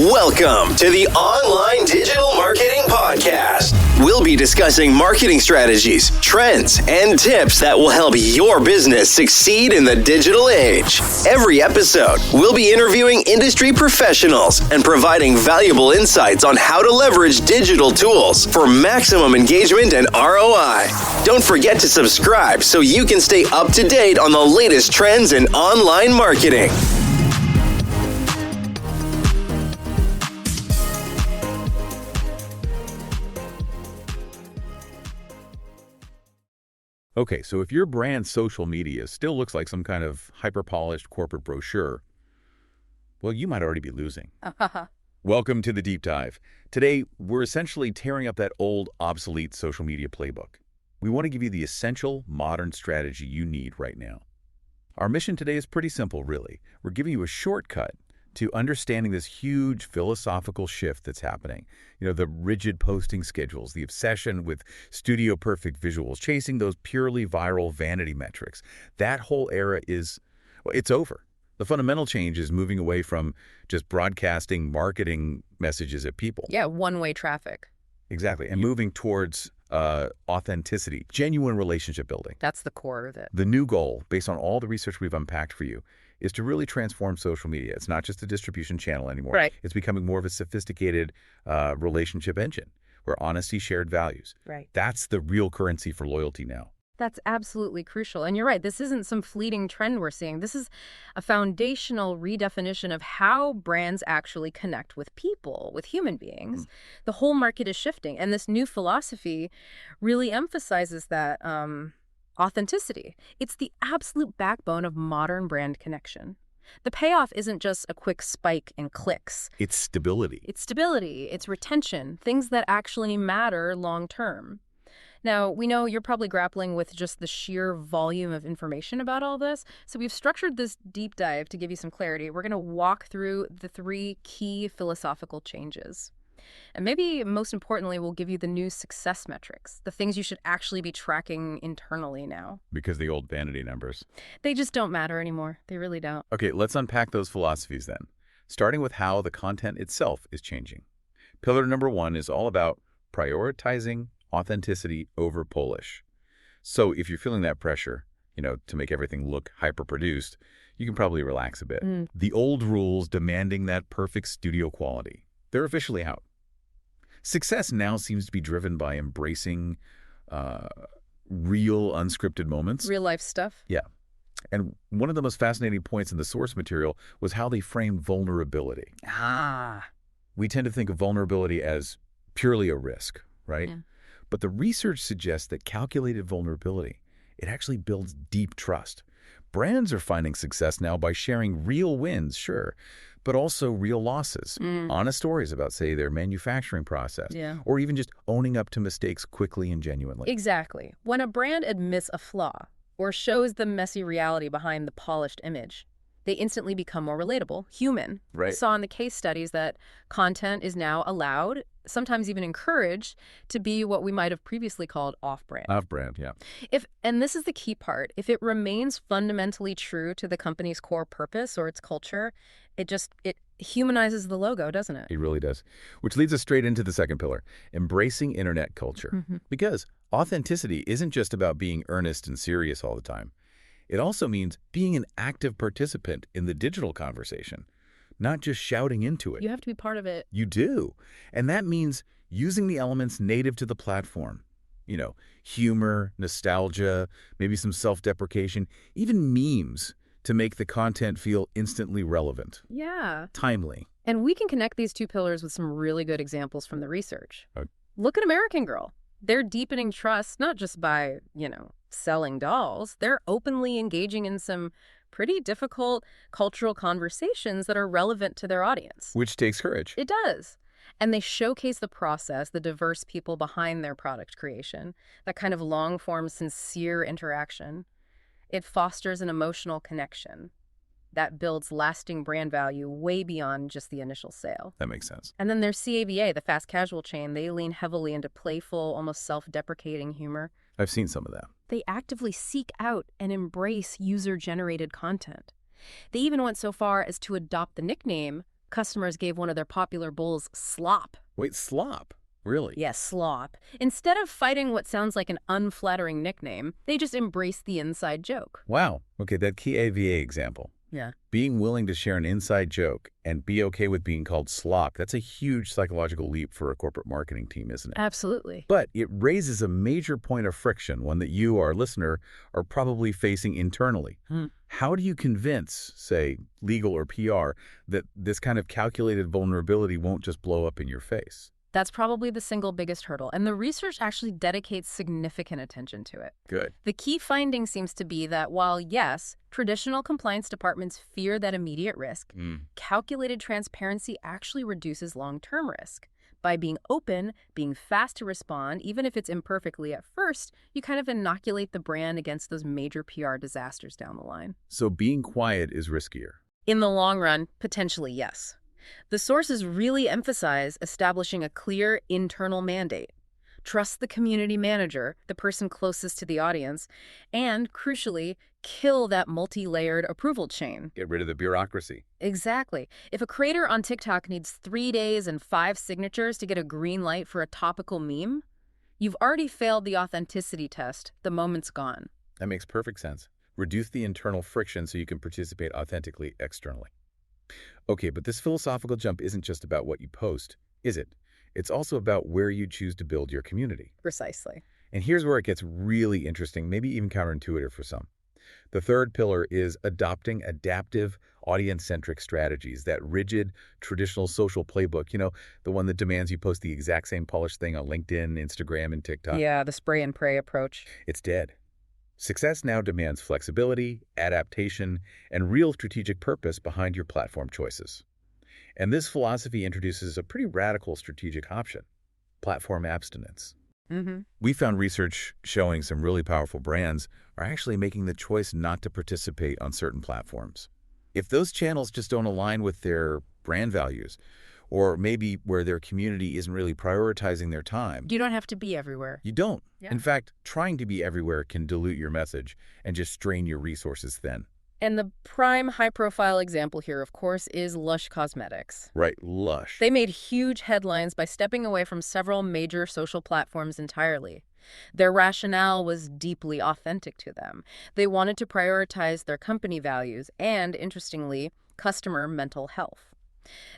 Welcome to the Online Digital Marketing Podcast. We'll be discussing marketing strategies, trends, and tips that will help your business succeed in the digital age. Every episode, we'll be interviewing industry professionals and providing valuable insights on how to leverage digital tools for maximum engagement and ROI. Don't forget to subscribe so you can stay up to date on the latest trends in online marketing. Okay, so if your brand's social media still looks like some kind of hyper-polished corporate brochure, well, you might already be losing. Welcome to the Deep Dive. Today, we're essentially tearing up that old, obsolete social media playbook. We want to give you the essential, modern strategy you need right now. Our mission today is pretty simple, really. We're giving you a shortcut to understanding this huge philosophical shift that's happening. You know, the rigid posting schedules, the obsession with studio-perfect visuals, chasing those purely viral vanity metrics. That whole era is, well, it's over. The fundamental change is moving away from just broadcasting marketing messages at people. Yeah, one-way traffic. Exactly, and moving towards authenticity, genuine relationship building. That's the core of it. The new goal, based on all the research we've unpacked for you, is to really transform social media. It's not just a distribution channel anymore. Right. It's becoming more of a sophisticated relationship engine where honesty, shared values. Right. That's the real currency for loyalty now. That's absolutely crucial. And you're right, this isn't some fleeting trend we're seeing. This is a foundational redefinition of how brands actually connect with people, with human beings. The whole market is shifting. And this new philosophy really emphasizes that authenticity. It's the absolute backbone of modern brand connection. The payoff isn't just a quick spike in clicks. It's stability. It's stability. It's retention, things that actually matter long term. Now, we know you're probably grappling with just the sheer volume of information about all this, so we've structured this deep dive to give you some clarity. We're going to walk through the 3 key philosophical changes. And maybe most importantly, we'll give you the new success metrics, the things you should actually be tracking internally now. Because the old vanity numbers. They just don't matter anymore. They really don't. Okay, let's unpack those philosophies then, starting with how the content itself is changing. Pillar number 1 is all about prioritizing authenticity over polish. So if you're feeling that pressure, to make everything look hyper-produced, you can probably relax a bit. The old rules demanding that perfect studio quality, they're officially out. Success now seems to be driven by embracing real, unscripted moments. Real life stuff. Yeah. And one of the most fascinating points in the source material was how they framed vulnerability. We tend to think of vulnerability as purely a risk, right? Yeah. But the research suggests that calculated vulnerability, it actually builds deep trust. Brands are finding success now by sharing real wins, sure, but also real losses. Honest stories about, say, their manufacturing process, or even just owning up to mistakes quickly and genuinely. Exactly. When a brand admits a flaw or shows the messy reality behind the polished image, they instantly become more relatable, human. Right. We saw in the case studies that content is now allowed, sometimes even encouraged, to be what we might have previously called off-brand. Off-brand, yeah. And this is the key part, if it remains fundamentally true to the company's core purpose or its culture, it humanizes the logo, doesn't it? It really does. Which leads us straight into the second pillar, embracing internet culture. Because authenticity isn't just about being earnest and serious all the time. It also means being an active participant in the digital conversation, not just shouting into it. You have to be part of it. You do. And that means using the elements native to the platform. Humor, nostalgia, maybe some self-deprecation, even memes to make the content feel instantly relevant. Yeah. Timely. And we can connect these 2 pillars with some really good examples from the research. Look at American Girl. They're deepening trust, not just by, selling dolls. They're openly engaging in some pretty difficult cultural conversations that are relevant to their audience. Which takes courage. It does. And they showcase the process, the diverse people behind their product creation, that kind of long-form, sincere interaction. It fosters an emotional connection that builds lasting brand value way beyond just the initial sale. That makes sense. And then there's CAVA, the fast casual chain. They lean heavily into playful, almost self-deprecating humor. I've seen some of that. They actively seek out and embrace user-generated content. They even went so far as to adopt the nickname customers gave one of their popular bowls slop. Wait, slop? Really? Yes, slop. Instead of fighting what sounds like an unflattering nickname, they just embraced the inside joke. Wow. Okay, that CAVA example. Yeah. Being willing to share an inside joke and be okay with being called slop, that's a huge psychological leap for a corporate marketing team, isn't it? Absolutely. But it raises a major point of friction, one that you, our listener, are probably facing internally. How do you convince, say, legal or PR, that this kind of calculated vulnerability won't just blow up in your face? That's probably the single biggest hurdle, and the research actually dedicates significant attention to it. Good. The key finding seems to be that while, yes, traditional compliance departments fear that immediate risk, calculated transparency actually reduces long-term risk. By being open, being fast to respond, even if it's imperfectly at first, you kind of inoculate the brand against those major PR disasters down the line. So being quiet is riskier. In the long run, potentially yes. The sources really emphasize establishing a clear internal mandate. Trust the community manager, the person closest to the audience, and, crucially, kill that multi-layered approval chain. Get rid of the bureaucracy. Exactly. If a creator on TikTok needs 3 days and 5 signatures to get a green light for a topical meme, you've already failed the authenticity test. The moment's gone. That makes perfect sense. Reduce the internal friction so you can participate authentically externally. Okay, but this philosophical jump isn't just about what you post, is it? It's also about where you choose to build your community. Precisely. And here's where it gets really interesting, maybe even counterintuitive for some. The third pillar is adopting adaptive, audience-centric strategies, that rigid, traditional social playbook, the one that demands you post the exact same polished thing on LinkedIn, Instagram, and TikTok. Yeah, the spray and pray approach. It's dead. Success now demands flexibility, adaptation, and real strategic purpose behind your platform choices. And this philosophy introduces a pretty radical strategic option: platform abstinence. We found research showing some really powerful brands are actually making the choice not to participate on certain platforms. If those channels just don't align with their brand values, or maybe where their community isn't really prioritizing their time. You don't have to be everywhere. You don't. Yeah. In fact, trying to be everywhere can dilute your message and just strain your resources thin. And the prime high-profile example here, of course, is Lush Cosmetics. Right, Lush. They made huge headlines by stepping away from several major social platforms entirely. Their rationale was deeply authentic to them. They wanted to prioritize their company values and, interestingly, customer mental health.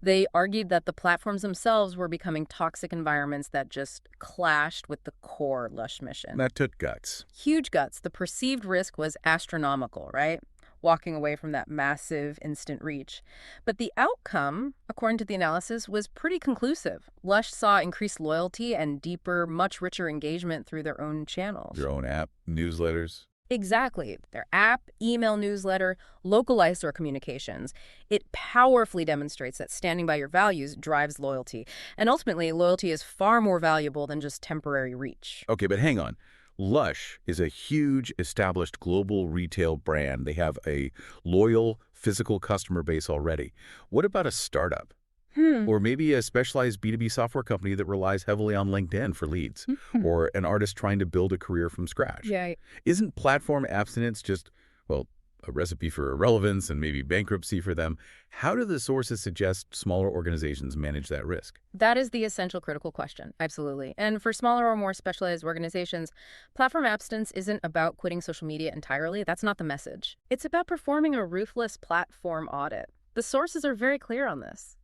They argued that the platforms themselves were becoming toxic environments that just clashed with the core Lush mission. That took guts. Huge guts. The perceived risk was astronomical, right? Walking away from that massive instant reach. But the outcome, according to the analysis, was pretty conclusive. Lush saw increased loyalty and deeper, much richer engagement through their own channels. Your own app, newsletters. Exactly. Their app, email newsletter, localized their communications. It powerfully demonstrates that standing by your values drives loyalty. And ultimately, loyalty is far more valuable than just temporary reach. Okay, but hang on. Lush is a huge, established global retail brand. They have a loyal, physical customer base already. What about a startup? Or maybe a specialized B2B software company that relies heavily on LinkedIn for leads, or an artist trying to build a career from scratch. Yeah. Isn't platform abstinence just, well, a recipe for irrelevance and maybe bankruptcy for them? How do the sources suggest smaller organizations manage that risk? That is the essential critical question. Absolutely. And for smaller or more specialized organizations, platform abstinence isn't about quitting social media entirely. That's not the message. It's about performing a ruthless platform audit. The sources are very clear on this.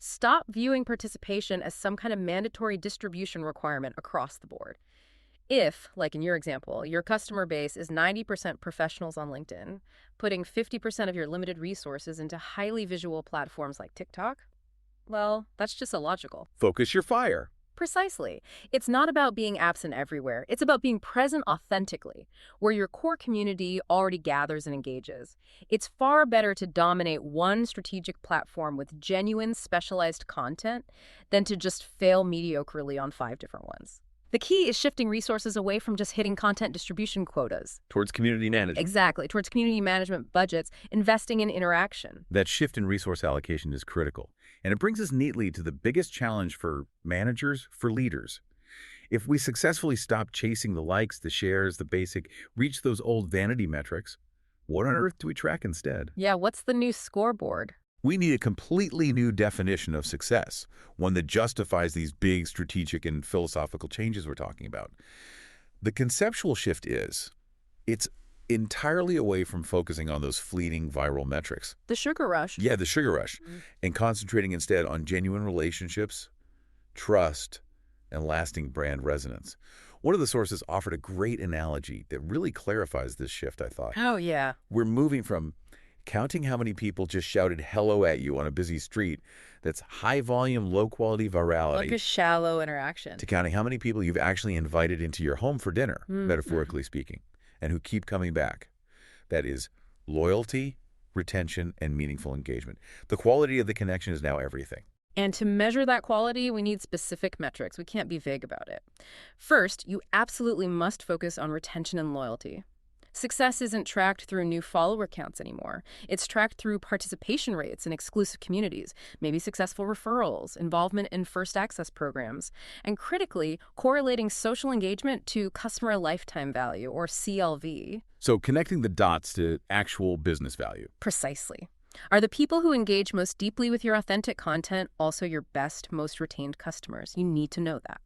Stop viewing participation as some kind of mandatory distribution requirement across the board. If, like in your example, your customer base is 90% professionals on LinkedIn, putting 50% of your limited resources into highly visual platforms like TikTok, well, that's just illogical. Focus your fire. Precisely. It's not about being absent everywhere. It's about being present authentically, where your core community already gathers and engages. It's far better to dominate one strategic platform with genuine specialized content than to just fail mediocrely on 5 different ones. The key is shifting resources away from just hitting content distribution quotas. Towards community management. Exactly. Towards community management budgets, investing in interaction. That shift in resource allocation is critical. And it brings us neatly to the biggest challenge for managers, for leaders. If we successfully stop chasing the likes, the shares, the basic, reach those old vanity metrics, what on earth do we track instead? Yeah, what's the new scoreboard? We need a completely new definition of success, one that justifies these big strategic and philosophical changes we're talking about. The conceptual shift is, it's entirely away from focusing on those fleeting viral metrics. The sugar rush. Yeah, the sugar rush. And concentrating instead on genuine relationships, trust, and lasting brand resonance. One of the sources offered a great analogy that really clarifies this shift, I thought. Oh, yeah. We're moving from counting how many people just shouted hello at you on a busy street, that's high-volume, low-quality virality. Like a shallow interaction. To counting how many people you've actually invited into your home for dinner, metaphorically speaking, and who keep coming back. That is loyalty, retention, and meaningful engagement. The quality of the connection is now everything. And to measure that quality, we need specific metrics. We can't be vague about it. First, you absolutely must focus on retention and loyalty. Success isn't tracked through new follower counts anymore. It's tracked through participation rates in exclusive communities, maybe successful referrals, involvement in first access programs, and critically, correlating social engagement to customer lifetime value, or CLV. So connecting the dots to actual business value. Precisely. Are the people who engage most deeply with your authentic content also your best, most retained customers? You need to know that.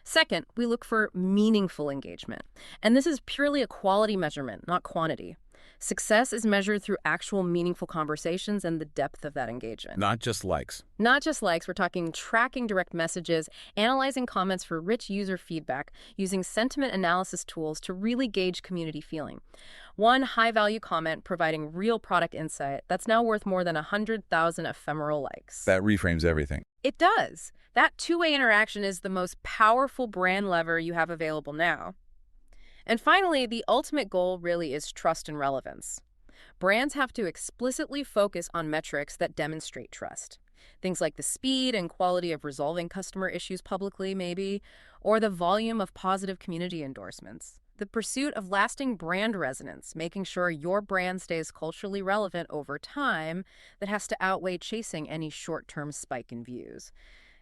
Second, we look for meaningful engagement. And this is purely a quality measurement, not quantity. Success is measured through actual meaningful conversations and the depth of that engagement. Not just likes. Not just likes. We're talking tracking direct messages, analyzing comments for rich user feedback, using sentiment analysis tools to really gauge community feeling. One high-value comment providing real product insight that's now worth more than 100,000 ephemeral likes. That reframes everything. It does. That two-way interaction is the most powerful brand lever you have available now. And finally, the ultimate goal really is trust and relevance. Brands have to explicitly focus on metrics that demonstrate trust. Things like the speed and quality of resolving customer issues publicly, maybe, or the volume of positive community endorsements. The pursuit of lasting brand resonance, making sure your brand stays culturally relevant over time, that has to outweigh chasing any short-term spike in views.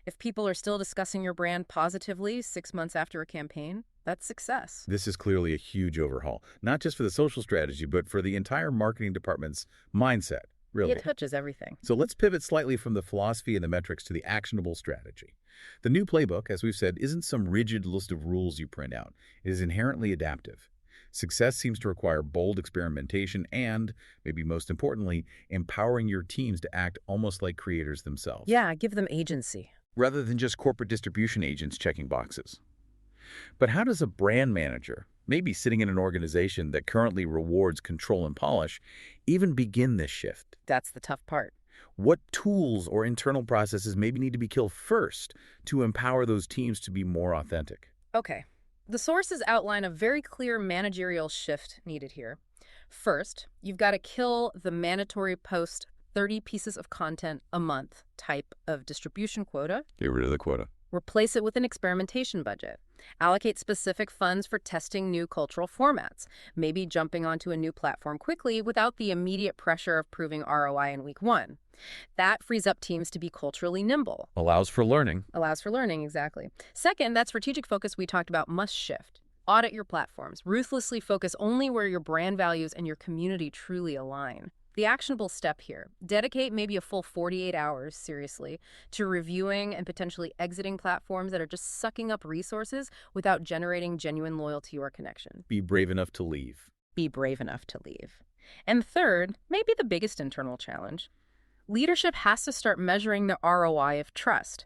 If people are still discussing your brand positively 6 months after a campaign, that's success. This is clearly a huge overhaul, not just for the social strategy, but for the entire marketing department's mindset, really. It touches everything. So let's pivot slightly from the philosophy and the metrics to the actionable strategy. The new playbook, as we've said, isn't some rigid list of rules you print out. It is inherently adaptive. Success seems to require bold experimentation and, maybe most importantly, empowering your teams to act almost like creators themselves. Yeah, give them agency. Rather than just corporate distribution agents checking boxes. But how does a brand manager, maybe sitting in an organization that currently rewards control and polish, even begin this shift? That's the tough part. What tools or internal processes maybe need to be killed first to empower those teams to be more authentic? Okay. The sources outline a very clear managerial shift needed here. First, you've got to kill the mandatory post 30 pieces of content a month type of distribution quota. Get rid of the quota. Replace it with an experimentation budget. Allocate specific funds for testing new cultural formats, maybe jumping onto a new platform quickly without the immediate pressure of proving ROI in week one. That frees up teams to be culturally nimble. Allows for learning. Allows for learning, exactly. Second, that strategic focus we talked about must shift. Audit your platforms. Ruthlessly focus only where your brand values and your community truly align. The actionable step here, dedicate maybe a full 48 hours, seriously, to reviewing and potentially exiting platforms that are just sucking up resources without generating genuine loyalty or connection. Be brave enough to leave. Be brave enough to leave. And third, maybe the biggest internal challenge, leadership has to start measuring the ROI of trust.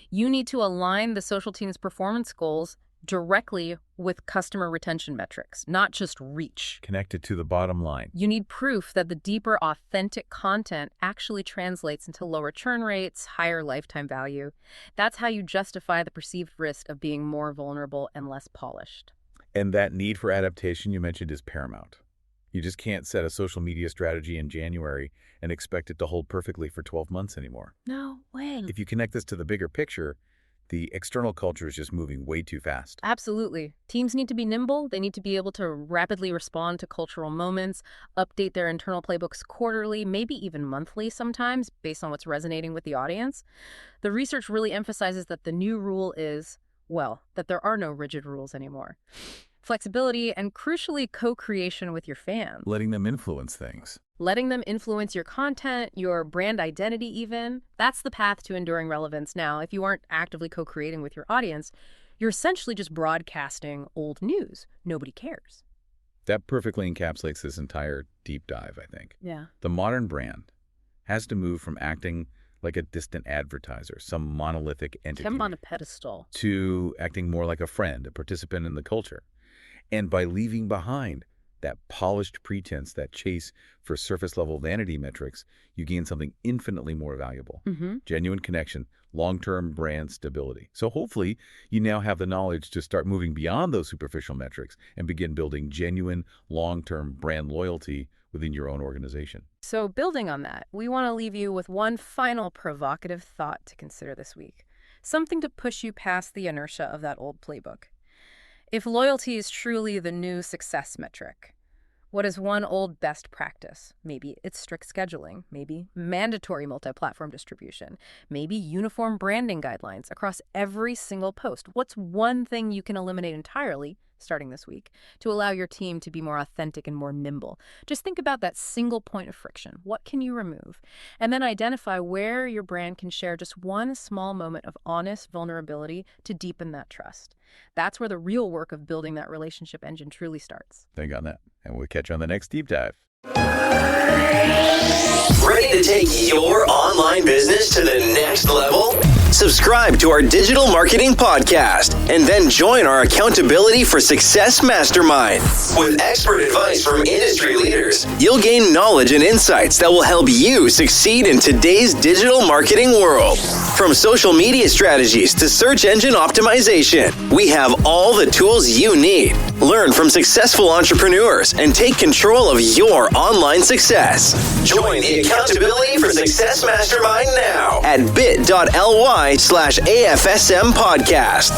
You need to align the social team's performance goals directly with customer retention metrics, not just reach. Connected to the bottom line. You need proof that the deeper, authentic content actually translates into lower churn rates, higher lifetime value. That's how you justify the perceived risk of being more vulnerable and less polished. And that need for adaptation you mentioned is paramount. You just can't set a social media strategy in January and expect it to hold perfectly for 12 months anymore. No way. If you connect this to the bigger picture, the external culture is just moving way too fast. Absolutely. Teams need to be nimble. They need to be able to rapidly respond to cultural moments, update their internal playbooks quarterly, maybe even monthly sometimes, based on what's resonating with the audience. The research really emphasizes that the new rule is, well, that there are no rigid rules anymore. flexibility, and crucially, co-creation with your fans. Letting them influence things. Letting them influence your content, your brand identity even. That's the path to enduring relevance. Now, if you aren't actively co-creating with your audience, you're essentially just broadcasting old news. Nobody cares. That perfectly encapsulates this entire deep dive, I think. Yeah. The modern brand has to move from acting like a distant advertiser, some monolithic entity, Come on a pedestal, to acting more like a friend, a participant in the culture. And by leaving behind that polished pretense, that chase for surface-level vanity metrics, you gain something infinitely more valuable. Genuine connection, long-term brand stability. So hopefully you now have the knowledge to start moving beyond those superficial metrics and begin building genuine, long-term brand loyalty within your own organization. So building on that, we want to leave you with one final provocative thought to consider this week. Something to push you past the inertia of that old playbook. If loyalty is truly the new success metric, what is one old best practice? Maybe it's strict scheduling, maybe mandatory multi-platform distribution, maybe uniform branding guidelines across every single post. What's one thing you can eliminate entirely, starting this week, to allow your team to be more authentic and more nimble? Just think about that single point of friction. What can you remove? And then identify where your brand can share just one small moment of honest vulnerability to deepen that trust. That's where the real work of building that relationship engine truly starts. Think on that, and we'll catch you on the next deep dive. Ready to take your online business to the next level? Subscribe to our digital marketing podcast and then join our Accountability for Success Mastermind. With expert advice from industry leaders, you'll gain knowledge and insights that will help you succeed in today's digital marketing world. From social media strategies to search engine optimization, we have all the tools you need. Learn from successful entrepreneurs and take control of your online success. Join the Accountability for Success Mastermind now at bit.ly/AFSM podcast.